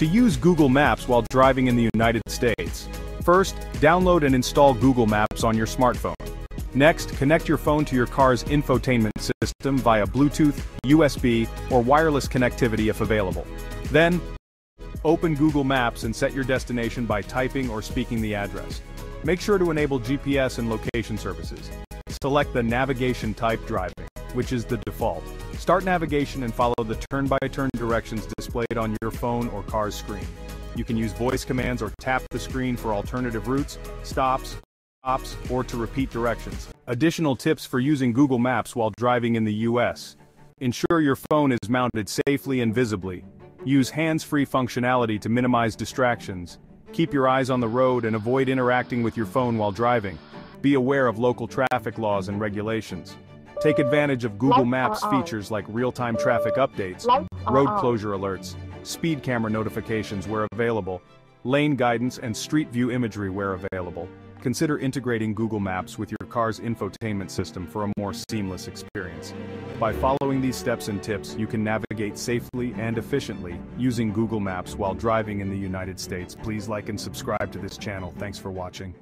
To use Google Maps while driving in the United States, first, download and install Google Maps on your smartphone. Next, connect your phone to your car's infotainment system via Bluetooth, USB, or wireless connectivity if available. Then, open Google Maps and set your destination by typing or speaking the address. Make sure to enable GPS and location services. Select the navigation type driving, which is the default. Start navigation and follow the turn-by-turn directions displayed on your phone or car's screen. You can use voice commands or tap the screen for alternative routes, stops, or to repeat directions. Additional tips for using Google Maps while driving in the US. Ensure your phone is mounted safely and visibly. Use hands-free functionality to minimize distractions. Keep your eyes on the road and avoid interacting with your phone while driving. Be aware of local traffic laws and regulations. Take advantage of Google Maps features like real-time traffic updates, road closure alerts, speed camera notifications where available, lane guidance and street view imagery where available. Consider integrating Google Maps with your car's infotainment system for a more seamless experience. By following these steps and tips, you can navigate safely and efficiently using Google Maps while driving in the United States. Please like and subscribe to this channel. Thanks for watching.